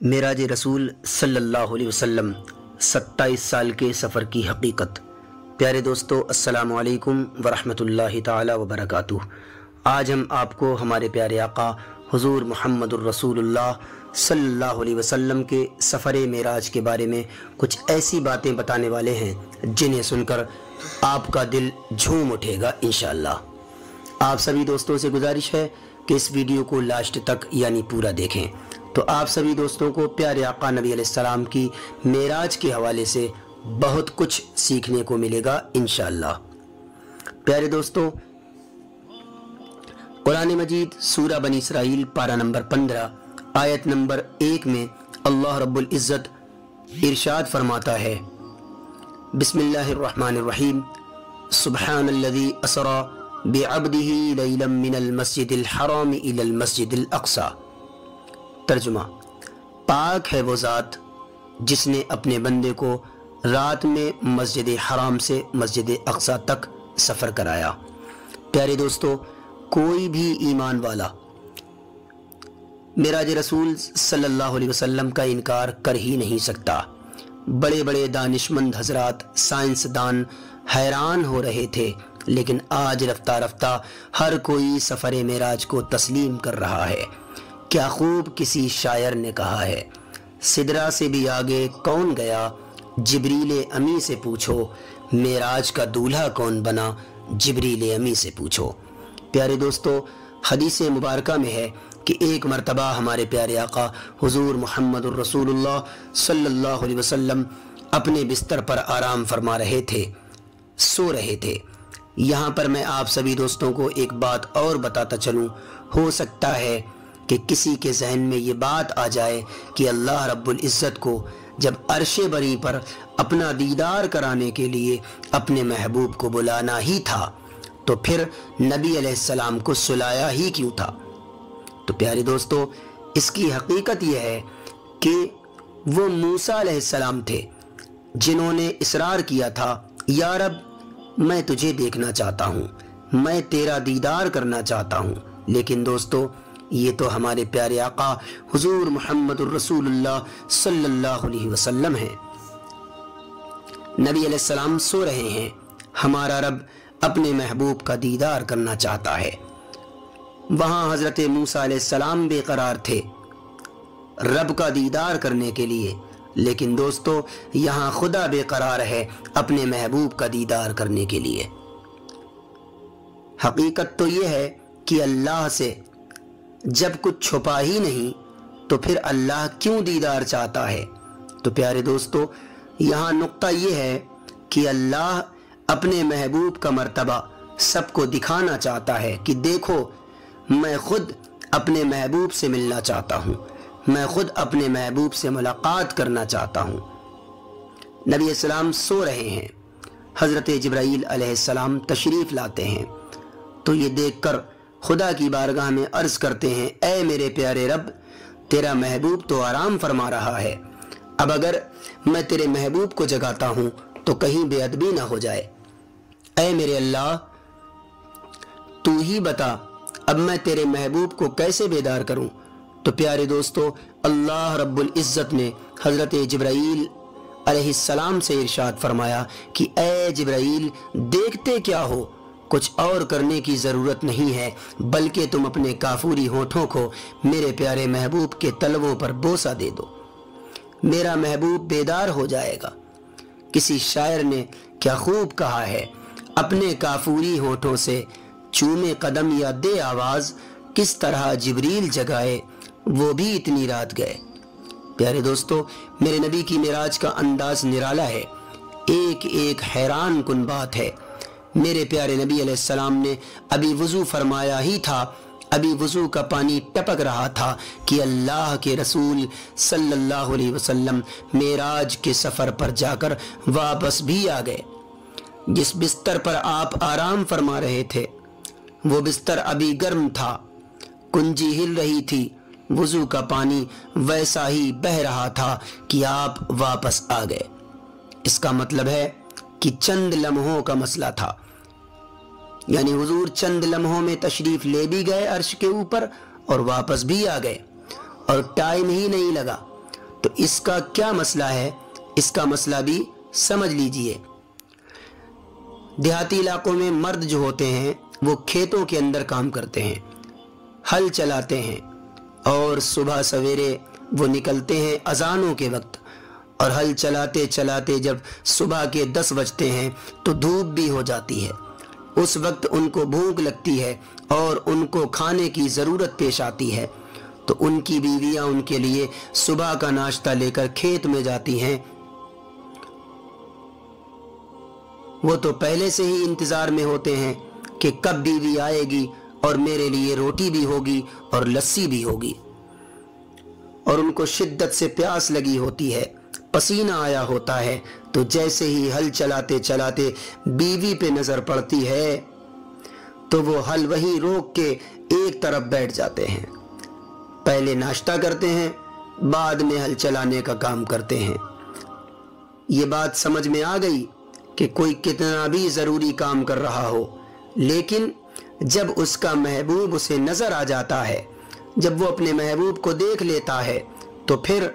معراج رسول صلی اللہ علیہ وسلم 27 سال کے سفر کی حقیقت۔ پیارے دوستو، السلام علیکم ورحمۃ اللہ تعالی وبرکاتہ۔ آج ہم آپ کو ہمارے پیارے آقا حضور محمد الرسول اللہ صلی اللہ علیہ وسلم کے سفر معراج کے بارے میں کچھ ایسی باتیں بتانے والے ہیں جنہیں سن کر آپ کا دل جھوم اٹھے گا انشاءاللہ۔ آپ سبھی دوستوں سے گزارش ہے کہ اس ویڈیو کو لاسٹ تک یعنی پورا دیکھیں، تو آپ سبھی دوستوں کو پیارے آقا نبی علیہ السلام کی معراج کے حوالے سے بہت کچھ سیکھنے کو ملے گا انشاءاللہ۔ پیارے دوستوں، قرآن مجید سورہ بنی اسرائیل پارہ نمبر 15 آیت نمبر 1 میں اللہ رب العزت ارشاد فرماتا ہے، بسم اللہ الرحمن الرحیم، سبحان الذی اسرا بعبدہ لیلا من المسجد الحرام الی المسجد الاقصی۔ ترجمہ: پاک ہے وہ ذات جس نے اپنے بندے کو رات میں مسجد حرام سے مسجد اقصی تک سفر کرایا۔ پیارے دوستو، کوئی بھی ایمان والا معراج رسول صلی اللہ علیہ وسلم کا انکار کر ہی نہیں سکتا۔ بڑے بڑے دانشمند حضرات، سائنسدان حیران ہو رہے تھے، لیکن آج رفتہ رفتہ ہر کوئی سفر معراج کو تسلیم کر رہا ہے۔ کیا خوب کسی شاعر نے کہا ہے، سدرہ سے بھی آگے کون گیا، جبریل امی سے پوچھو، معراج کا دولہا کون بنا، جبریل امی سے پوچھو۔ پیارے دوستو، حدیث مبارکہ میں ہے کہ ایک مرتبہ ہمارے پیارے آقا حضور محمد الرسول اللہ صلی اللہ علیہ وسلم اپنے بستر پر آرام فرما رہے تھے، سو رہے تھے۔ یہاں پر میں آپ سبھی دوستوں کو ایک بات اور بتاتا چلوں، ہو سکتا ہے کہ کسی کے ذہن میں یہ بات آ جائے کہ اللہ رب العزت کو جب عرش بری پر اپنا دیدار کرانے کے لیے اپنے محبوب کو بلانا ہی تھا تو پھر نبی علیہ السلام کو سلایا ہی کیوں تھا؟ تو پیارے دوستو، اس کی حقیقت یہ ہے کہ وہ موسیٰ علیہ السلام تھے جنہوں نے اصرار کیا تھا، یا رب میں تجھے دیکھنا چاہتا ہوں، میں تیرا دیدار کرنا چاہتا ہوں۔ لیکن دوستو، یہ تو ہمارے پیارے آقا حضور محمد الرسول اللہ صلی اللہ علیہ وسلم ہیں۔ نبی علیہ السلام سو رہے ہیں، ہمارا رب اپنے محبوب کا دیدار کرنا چاہتا ہے۔ وہاں حضرت موسیٰ علیہ السلام بے قرار تھے رب کا دیدار کرنے کے لیے، لیکن دوستو یہاں خدا بے قرار ہے اپنے محبوب کا دیدار کرنے کے لیے۔ حقیقت تو یہ ہے کہ اللہ سے جب کچھ چھپا ہی نہیں تو پھر اللہ کیوں دیدار چاہتا ہے؟ تو پیارے دوستو، یہاں نقطہ یہ ہے کہ اللہ اپنے محبوب کا مرتبہ سب کو دکھانا چاہتا ہے کہ دیکھو، میں خود اپنے محبوب سے ملنا چاہتا ہوں، میں خود اپنے محبوب سے ملاقات کرنا چاہتا ہوں۔ نبی السلام سو رہے ہیں، حضرت جبرائیل علیہ السلام تشریف لاتے ہیں تو یہ دیکھ کر خدا کی بارگاہ میں عرض کرتے ہیں، اے میرے پیارے رب، تیرا محبوب تو آرام فرما رہا ہے، اب اگر میں تیرے محبوب کو جگاتا ہوں تو کہیں بے ادبی نہ ہو جائے۔ اے میرے اللہ، تو ہی بتا اب میں تیرے محبوب کو کیسے بیدار کروں؟ تو پیارے دوستو، اللہ رب العزت نے حضرت جبرائیل علیہ السلام سے ارشاد فرمایا کہ اے جبرائیل، دیکھتے کیا ہو، کچھ اور کرنے کی ضرورت نہیں ہے، بلکہ تم اپنے کافوری ہونٹوں کو میرے پیارے محبوب کے تلووں پر بوسہ دے دو، میرا محبوب بیدار ہو جائے گا۔ کسی شاعر نے کیا خوب کہا ہے، اپنے کافوری ہونٹوں سے چومے قدم یا دے آواز، کس طرح جبریل جگائے وہ بھی اتنی رات گئے۔ پیارے دوستو، میرے نبی کی معراج کا انداز نرالا ہے، ایک ایک حیران کن بات ہے۔ میرے پیارے نبی علیہ السلام نے ابھی وضو فرمایا ہی تھا، ابھی وضو کا پانی ٹپک رہا تھا کہ اللہ کے رسول صلی اللہ علیہ وسلم معراج کے سفر پر جا کر واپس بھی آ گئے۔ جس بستر پر آپ آرام فرما رہے تھے وہ بستر ابھی گرم تھا، کنجی ہل رہی تھی، وضو کا پانی ویسا ہی بہہ رہا تھا کہ آپ واپس آ گئے۔ اس کا مطلب ہے کہ چند لمحوں کا مسئلہ تھا، یعنی حضور چند لمحوں میں تشریف لے بھی گئے عرش کے اوپر اور واپس بھی آ گئے، اور ٹائم ہی نہیں لگا۔ इसका क्या मसला है, इसका मसला भी समझ लीजिए। देहाती इलाकों में मर्द जो होते हैं वो खेतों के अंदर काम करते हैं, हल चलाते हैं, और सुबह सवेरे वो निकलते हैं अजानों के वक्त, और हल चलाते चलाते जब सुबह के 10 बजते हैं तो धूप भी हो जाती है। उस वक्त उनको भूख लगती है और उनको खाने की ज़रूरत पेश आती है, तो उनकी बीवियां उनके लिए सुबह का नाश्ता लेकर खेत में जाती हैं। वो तो पहले से ही इंतज़ार में होते हैं कि कब बीवी आएगी और मेरे लिए रोटी भी होगी और लस्सी भी होगी, और उनको शिद्दत से प्यास लगी होती है, पसीना आया होता है, तो जैसे ही हल चलाते चलाते बीवी पे नजर पड़ती है तो वो हल वहीं रोक के एक तरफ बैठ जाते हैं। पहले नाश्ता करते हैं, बाद में हल चलाने का काम करते हैं। ये बात समझ में आ गई कि कोई कितना भी ज़रूरी काम कर रहा हो, लेकिन जब उसका महबूब उसे नज़र आ जाता है, जब वो अपने महबूब को देख लेता है, तो फिर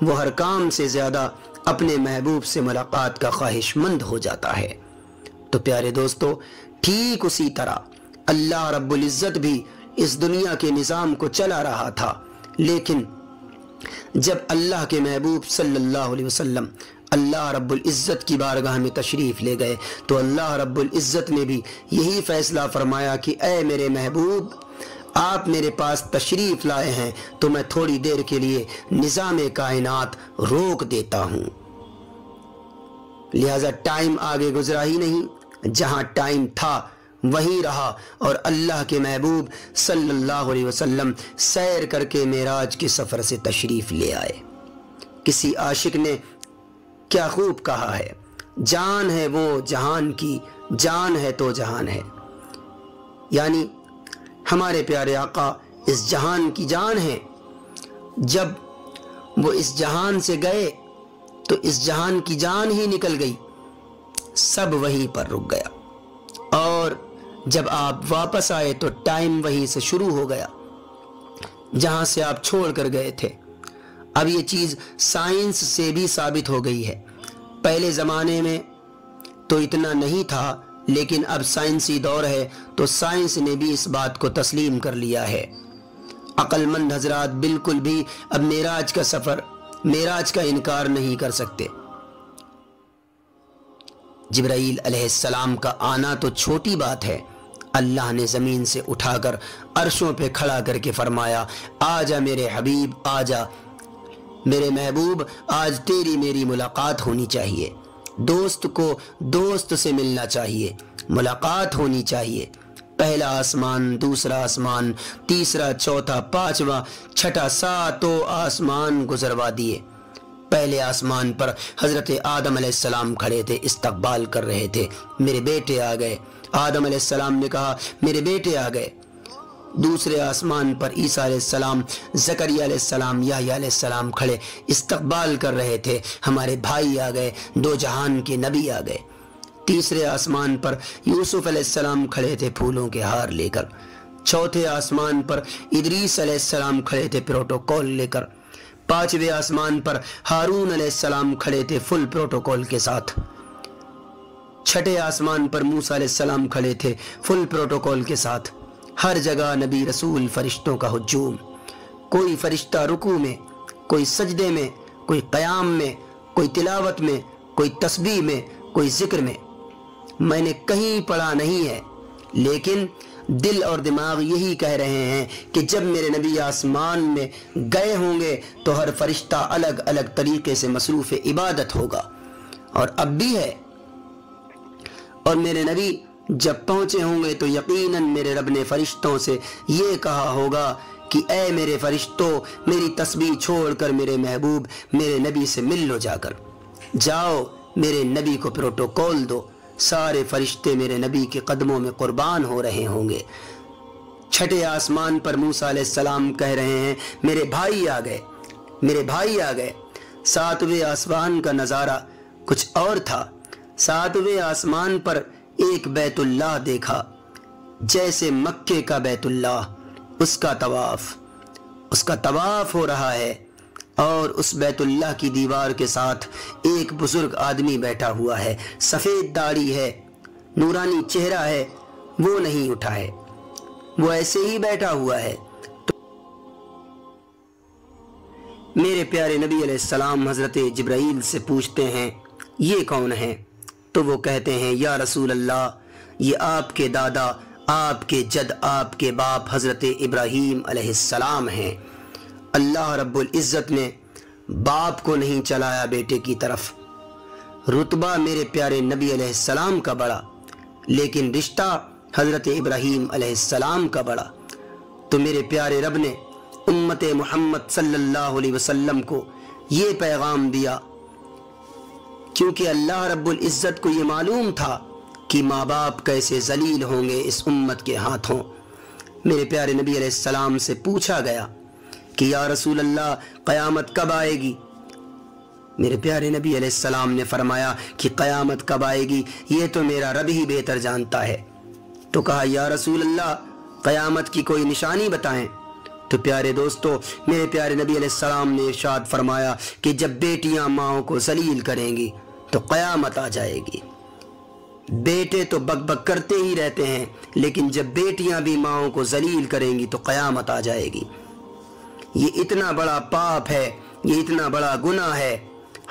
वो हर काम से ज़्यादा अपने महबूब से मुलाकात का ख्वाहिशमंद हो जाता है। तो प्यारे दोस्तों, ठीक उसी तरह अल्लाह रब्बुल इज़्ज़त भी इस दुनिया के निज़ाम को चला रहा था, लेकिन जब अल्लाह के महबूब सल्लल्लाहु अलैहि वसल्लम अल्लाह रब्बुल इज़्ज़त की बारगाह में तशरीफ़ ले गए, तो अल्लाह रब्बुल इज़्ज़त ने भी यही फ़ैसला फरमाया कि ऐ मेरे महबूब, आप मेरे पास तशरीफ़ लाए हैं तो मैं थोड़ी देर के लिए निज़ाम कायनात रोक देता हूँ। लिहाजा टाइम आगे गुजरा ही नहीं, जहाँ टाइम था वहीं रहा, और अल्लाह के महबूब सल्लल्लाहु अलैहि वसल्लम सैर करके मेराज के सफ़र से तशरीफ़ ले आए। किसी आशिक ने क्या खूब कहा है, जान है वो जहान की, जान है तो जहान है। यानी हमारे प्यारे आका इस जहान की जान है। जब वो इस जहान से गए तो इस जहान की जान ही निकल गई, सब वहीं पर रुक गया, और जब आप वापस आए तो टाइम वहीं से शुरू हो गया जहां से आप छोड़ कर गए थे। अब ये चीज़ साइंस से भी साबित हो गई है। पहले ज़माने में तो इतना नहीं था, लेकिन अब साइंसी दौर है तो साइंस ने भी इस बात को तस्लीम कर लिया है। अक्लमंद हजरात बिल्कुल भी अब मेराज का सफ़र, मेराज का इनकार नहीं कर सकते। जिब्राईल अलैहिस्सलाम का आना तो छोटी बात है, अल्लाह ने ज़मीन से उठाकर अर्शों पे खड़ा करके फरमाया, आजा मेरे हबीब, आजा मेरे महबूब, आज तेरी मेरी मुलाकात होनी चाहिए। दोस्त को दोस्त से मिलना चाहिए, मुलाकात होनी चाहिए। पहला आसमान, दूसरा आसमान, तीसरा, चौथा, पांचवा, छठा, सातों आसमान गुजरवा दिए। पहले आसमान पर हज़रत आदम अलैहिस्सलाम खड़े थे, इस्तकबाल कर रहे थे, मेरे बेटे आ गए। आदम अलैहिस्सलाम ने कहा मेरे बेटे आ गए। दूसरे आसमान पर ईसा अलैहिस्सलाम, ज़करिया अलैहिस्सलाम, याह्या अलैहिस्सलाम खड़े इस्तकबाल कर रहे थे, हमारे भाई आ गए, दो जहान के नबी आ गए। तीसरे आसमान पर यूसुफ अलैहिस्सलाम खड़े थे फूलों के हार लेकर। चौथे आसमान पर इदरीस अलैहिस्सलाम खड़े थे प्रोटोकॉल लेकर। पांचवें आसमान पर हारून अलैहिस्सलाम खड़े थे फुल प्रोटोकॉल के साथ। छठे आसमान पर मूसा अलैहिस्सलाम खड़े थे फुल प्रोटोकॉल के साथ। हर जगह नबी रसूल फरिश्तों का हुजूम, कोई फरिश्ता रुकू में, कोई सजदे में, कोई क़याम में, कोई तिलावत में, कोई तस्बीह में, कोई जिक्र में। मैंने कहीं पढ़ा नहीं है, लेकिन दिल और दिमाग यही कह रहे हैं कि जब मेरे नबी आसमान में गए होंगे तो हर फरिश्ता अलग अलग तरीके से मसरूफ़ इबादत होगा, और अब भी है। और मेरे नबी जब पहुंचे होंगे तो यकीनन मेरे रब ने फरिश्तों से ये कहा होगा कि ऐ मेरे फरिश्तों, मेरी तस्बीह छोड़कर मेरे महबूब मेरे नबी से मिल लो, जाकर जाओ मेरे नबी को प्रोटोकॉल दो। सारे फरिश्ते मेरे नबी के कदमों में कुर्बान हो रहे होंगे। छठे आसमान पर मूसा अलैहिस्सलाम कह रहे हैं मेरे भाई आ गए, मेरे भाई आ गए। सातवें आसमान का नज़ारा कुछ और था। सातवें आसमान पर एक बैतुल्लाह देखा, जैसे मक्के का बैतुल्लाह, उसका तवाफ हो रहा है, اور اس بیت اللہ کی دیوار کے ساتھ ایک بزرگ آدمی بیٹھا ہوا ہے، سفید داڑھی ہے، نورانی چہرہ ہے، وہ نہیں اٹھا ہے، وہ ایسے ہی بیٹھا ہوا ہے۔ تو میرے پیارے نبی علیہ السلام حضرت جبرائیل سے پوچھتے ہیں یہ کون ہے؟ تو وہ کہتے ہیں یا رسول اللہ، یہ آپ کے دادا، آپ کے جد، آپ کے باپ حضرت ابراہیم علیہ السلام ہیں۔ اللہ رب العزت نے باپ کو نہیں چلایا بیٹے کی طرف، رتبہ میرے پیارے نبی علیہ السلام کا بڑا، لیکن رشتہ حضرت ابراہیم علیہ السلام کا بڑا۔ تو میرے پیارے رب نے امت محمد صلی اللہ علیہ وسلم کو یہ پیغام دیا، کیونکہ اللہ رب العزت کو یہ معلوم تھا کہ ماں باپ کیسے ذلیل ہوں گے اس امت کے ہاتھوں۔ میرے پیارے نبی علیہ السلام سے پوچھا گیا کہ یا رسول اللہ قیامت کب آئے گی؟ میرے پیارے نبی علیہ السلام نے فرمایا کہ قیامت کب آئے گی یہ تو میرا رب ہی بہتر جانتا ہے۔ تو کہا یا رسول اللہ قیامت کی کوئی نشانی بتائیں۔ تو پیارے دوستو، میرے پیارے نبی علیہ السلام نے ارشاد فرمایا کہ جب بیٹیاں ماؤں کو ذلیل کریں گی تو قیامت آ جائے گی۔ بیٹے تو بک بک کرتے ہی رہتے ہیں، لیکن جب بیٹیاں بھی ماؤں کو ذلیل کریں گی تو قیامت آ جائے گی۔ یہ اتنا بڑا پاپ ہے، یہ اتنا بڑا گناہ ہے،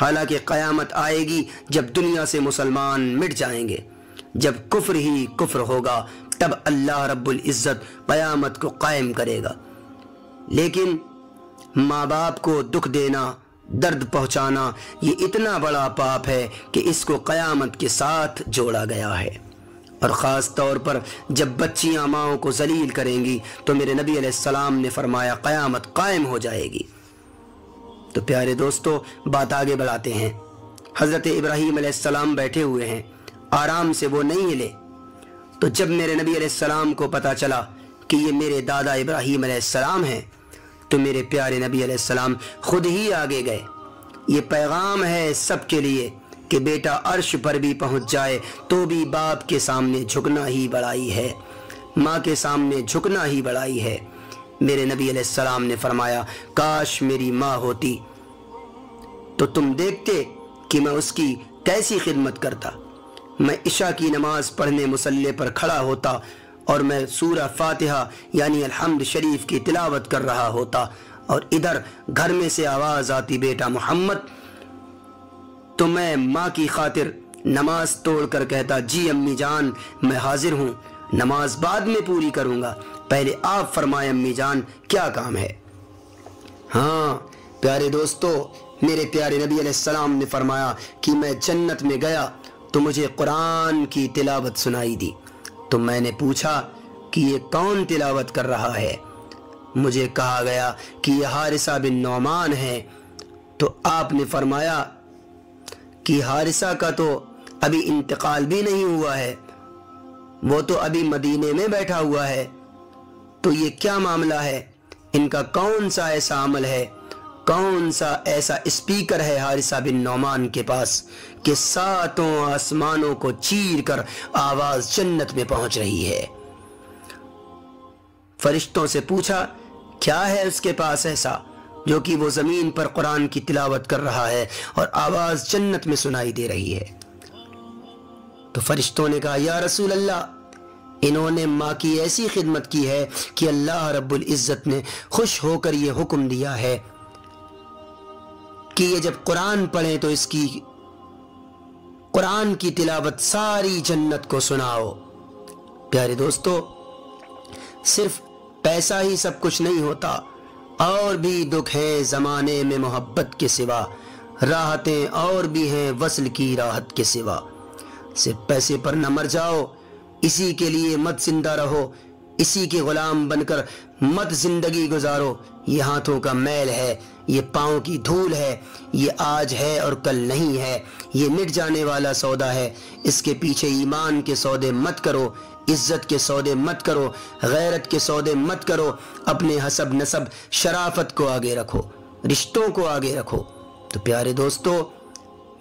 حالانکہ قیامت آئے گی جب دنیا سے مسلمان مٹ جائیں گے، جب کفر ہی کفر ہوگا، تب اللہ رب العزت قیامت کو قائم کرے گا۔ لیکن ماں باپ کو دکھ دینا، درد پہنچانا، یہ اتنا بڑا پاپ ہے کہ اس کو قیامت کے ساتھ جوڑا گیا ہے۔ اور خاص طور پر جب بچیاں ماؤں کو ذلیل کریں گی تو میرے نبی علیہ السلام نے فرمایا قیامت قائم ہو جائے گی۔ تو پیارے دوستو، بات آگے بڑھاتے ہیں۔ حضرت ابراہیم علیہ السلام بیٹھے ہوئے ہیں، آرام سے وہ نہیں ہلے۔ تو جب میرے نبی علیہ السلام کو پتا چلا کہ یہ میرے دادا ابراہیم علیہ السلام ہیں، تو میرے پیارے نبی علیہ السلام خود ہی آگے گئے۔ یہ پیغام ہے سب کے لیے کہ بیٹا عرش پر بھی پہنچ جائے تو بھی باپ کے سامنے جھکنا ہی بڑائی ہے، ماں کے سامنے جھکنا ہی بڑائی ہے۔ میرے نبی علیہ السلام نے فرمایا کاش میری ماں ہوتی تو تم دیکھتے کہ میں اس کی کیسی خدمت کرتا۔ میں عشاء کی نماز پڑھنے مصلی پر کھڑا ہوتا اور میں سورہ فاتحہ یعنی الحمد شریف کی تلاوت کر رہا ہوتا، اور ادھر گھر میں سے آواز آتی بیٹا محمد، تو میں ماں کی خاطر نماز توڑ کر کہتا جی امی جان میں حاضر ہوں، نماز بعد میں پوری کروں گا، پہلے آپ فرمائیں امی جان کیا کام ہے۔ ہاں پیارے دوستو، میرے پیارے نبی علیہ السلام نے فرمایا کہ میں جنت میں گیا تو مجھے قرآن کی تلاوت سنائی دی۔ تو میں نے پوچھا کہ یہ کون تلاوت کر رہا ہے؟ مجھے کہا گیا کہ یہ حارثہ بن نعمان ہے۔ تو آپ نے فرمایا کہ حارثہ کا تو ابھی انتقال بھی نہیں ہوا ہے، وہ تو ابھی مدینے میں بیٹھا ہوا ہے، تو یہ کیا معاملہ ہے؟ ان کا کون سا ایسا عمل ہے، کون سا ایسا اسپیکر ہے حارثہ بن نعمان کے پاس کہ ساتوں آسمانوں کو چیر کر آواز جنت میں پہنچ رہی ہے؟ فرشتوں سے پوچھا کیا ہے اس کے پاس ایسا جو کہ وہ زمین پر قرآن کی تلاوت کر رہا ہے اور آواز جنت میں سنائی دے رہی ہے؟ تو فرشتوں نے کہا یا رسول اللہ، انہوں نے ماں کی ایسی خدمت کی ہے کہ اللہ رب العزت نے خوش ہو کر یہ حکم دیا ہے کہ یہ جب قرآن پڑھیں تو اس کی قرآن کی تلاوت ساری جنت کو سناؤ۔ پیارے دوستو، صرف پیسہ ہی سب کچھ نہیں ہوتا، اور بھی دکھ ہیں زمانے میں محبت کے سوا، راحتیں اور بھی ہیں وصل کی راحت کے سوا۔ صرف پیسے پر نہ مر جاؤ، اسی کے لیے مت زندہ رہو، اسی کے غلام بن کر مت زندگی گزارو۔ یہ ہاتھوں کا میل ہے، یہ پاؤں کی دھول ہے، یہ آج ہے اور کل نہیں ہے، یہ مٹ جانے والا سودا ہے۔ اس کے پیچھے ایمان کے سودے مت کرو، عزت کے سودے مت کرو، غیرت کے سودے مت کرو، اپنے حسب نسب شرافت کو آگے رکھو، رشتوں کو آگے رکھو۔ تو پیارے دوستو،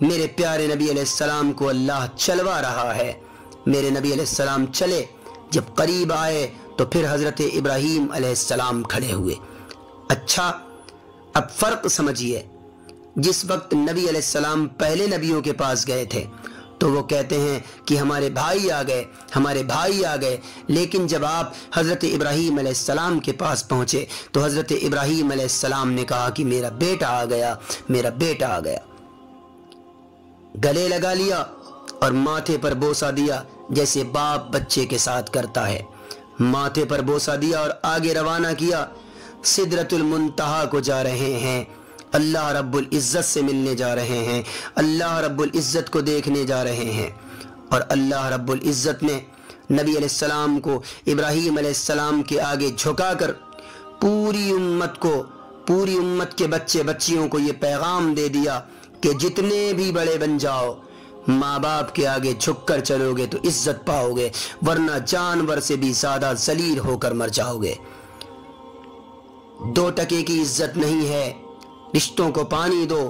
میرے پیارے نبی علیہ السلام کو اللہ چلوا رہا ہے۔ میرے نبی علیہ السلام چلے، جب قریب آئے تو پھر حضرت ابراہیم علیہ السلام کھڑے ہوئے۔ اچھا، अब फर्क समझिए, जिस वक्त नबी अलैहिस्सलाम पहले नबियों के पास गए थे तो वो कहते हैं कि हमारे भाई आ गए, हमारे भाई आ गए, लेकिन जब आप हज़रत इब्राहीम अलैहिस्सलाम के पास पहुँचे तो हज़रत इब्राहीम अलैहिस्सलाम ने कहा कि मेरा बेटा आ गया, मेरा बेटा आ गया। गले लगा लिया और माथे पर बोसा दिया, जैसे बाप बच्चे के साथ करता है। माथे पर बोसा दिया और आगे रवाना किया। सिदरतुल मुंतहा को जा रहे हैं, अल्लाह रब्बुल इज़्ज़त से मिलने जा रहे हैं, अल्लाह रब्बुल इज़्ज़त को देखने जा रहे हैं। और अल्लाह रब्बुल इज़्ज़त ने नबी अलैहिस्सलाम को इब्राहीम अलैहिस्सलाम के आगे झुकाकर पूरी उम्मत के बच्चे बच्चियों को ये पैगाम दे दिया कि जितने भी बड़े बन जाओ, माँ बाप के आगे झुककर चलोगे तो इज्जत पाओगे, वरना जानवर से भी ज्यादा जलील होकर मर जाओगे। 2 टके की इज्जत नहीं है, रिश्तों को पानी दो।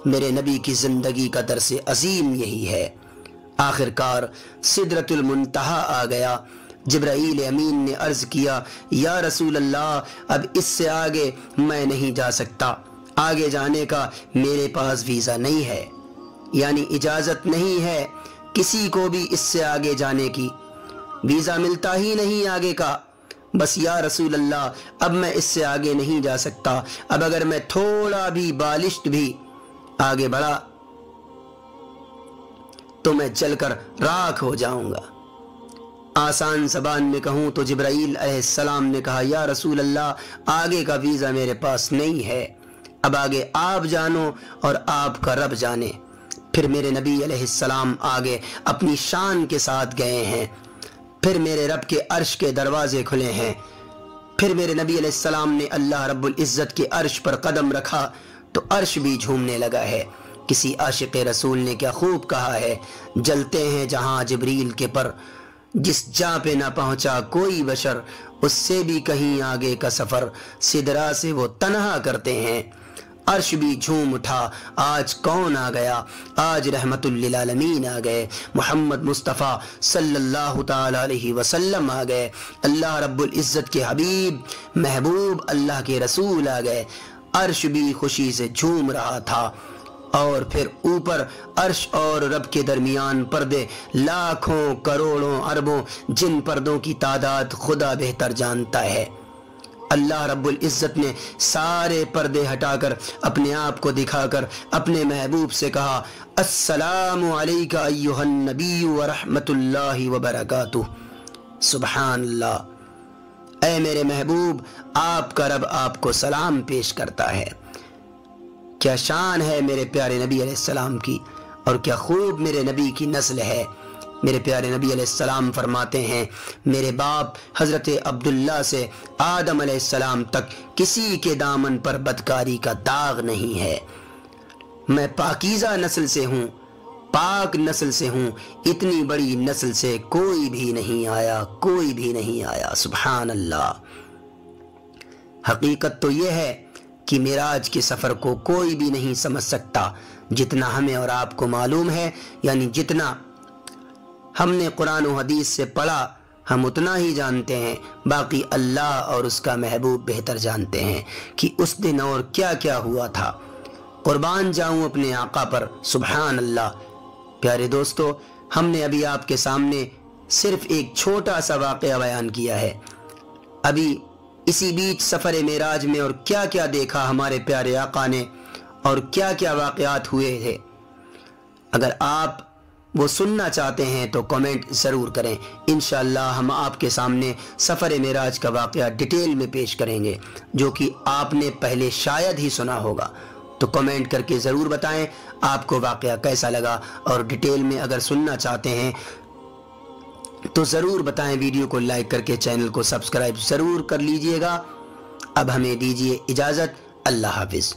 मेरे नबी की जिंदगी का दर्स अजीम यही है। आखिरकार सिदरतुल मुंतहा आ गया। जिब्राईल अमीन ने अर्ज किया, या रसूल अल्लाह, अब इससे आगे मैं नहीं जा सकता, आगे जाने का मेरे पास वीज़ा नहीं है, यानी इजाज़त नहीं है किसी को भी इससे आगे जाने की, वीज़ा मिलता ही नहीं आगे का। बस या रसूल अल्लाह, अब मैं इससे आगे नहीं जा सकता, अब अगर मैं थोड़ा भी बालिश्त भी आगे बढ़ा तो मैं जलकर राख हो जाऊंगा। आसान ज़बान में कहूँ तो जिब्राईल अलैहिस्सलाम ने कहा, या रसूल अल्लाह, आगे का वीज़ा मेरे पास नहीं है, अब आगे आप जानो और आपका रब जाने। फिर मेरे नबी अलैहिस्सलाम आगे अपनी शान के साथ गए हैं। फिर मेरे रब के अर्श के दरवाजे खुले हैं। फिर मेरे नबी अलैहिस्सलाम ने अल्लाह रब्बुल इज़्ज़त के अर्श पर कदम रखा तो अर्श भी झूमने लगा है। किसी आशिक़ रसूल ने क्या खूब कहा है, जलते हैं जहां जिब्रील के पर, जिस जहाँ पे ना पहुंचा कोई बशर, उससे भी कहीं आगे का सफर, सिदरा से वो तन्हा करते हैं। अर्श भी झूम उठा, आज कौन आ गया, आज रहमतुल लिल आलमीन आ गए, मोहम्मद मुस्तफ़ा सल्लल्लाहु ताला अलैहि वसल्लम आ गए, अल्लाह रब्बुल इज़्ज़त के हबीब महबूब अल्लाह के रसूल आ गए। अर्श भी खुशी से झूम रहा था। और फिर ऊपर अर्श और रब के दरमियान पर्दे, लाखों करोड़ों अरबों, जिन पर्दों की तादाद खुदा बेहतर जानता है। अल्लाह रब्बुल इज़्ज़त ने सारे पर्दे हटाकर अपने आप को दिखाकर अपने महबूब से कहा, अस्सलामु अलैका अय्युहन नबिय्यु व रहमतुल्लाहि व बरकातुहू। सुभान अल्लाह, ऐ मेरे महबूब, आपका रब आपको सलाम पेश करता है। क्या शान है मेरे प्यारे नबी अलैहिस्सलाम की, और क्या खूब मेरे नबी की नस्ल है। मेरे प्यारे नबी अलैहिस्सलाम फरमाते हैं, मेरे बाप हज़रत अब्दुल्ला से आदम अलैहिस्सलाम तक किसी के दामन पर बदकारी का दाग नहीं है। मैं पाकीज़ा नस्ल से हूँ, पाक नस्ल से हूँ, इतनी बड़ी नस्ल से कोई भी नहीं आया, कोई भी नहीं आया। सुभान अल्लाह। हकीकत तो यह है कि मिराज के सफ़र को कोई भी नहीं समझ सकता जितना हमें और आपको मालूम है, यानी जितना हमने कुरान और हदीस से पढ़ा हम उतना ही जानते हैं। बाकी अल्लाह और उसका महबूब बेहतर जानते हैं कि उस दिन और क्या क्या हुआ था। कुर्बान जाऊं अपने आका पर, सुभान अल्लाह। प्यारे दोस्तों, हमने अभी आपके सामने सिर्फ एक छोटा सा वाक़या बयान किया है। अभी इसी बीच सफ़र मेराज में और क्या क्या देखा हमारे प्यारे आका ने और क्या क्या वाक़यात हुए थे। अगर आप वो सुनना चाहते हैं तो कमेंट ज़रूर करें। इंशाअल्लाह हम आपके सामने सफ़र मेराज का वाक़या डिटेल में पेश करेंगे, जो कि आपने पहले शायद ही सुना होगा। तो कमेंट करके ज़रूर बताएं आपको वाक़या कैसा लगा, और डिटेल में अगर सुनना चाहते हैं तो ज़रूर बताएं। वीडियो को लाइक करके चैनल को सब्सक्राइब ज़रूर कर लीजिएगा। अब हमें दीजिए इजाज़त। अल्लाह हाफिज़।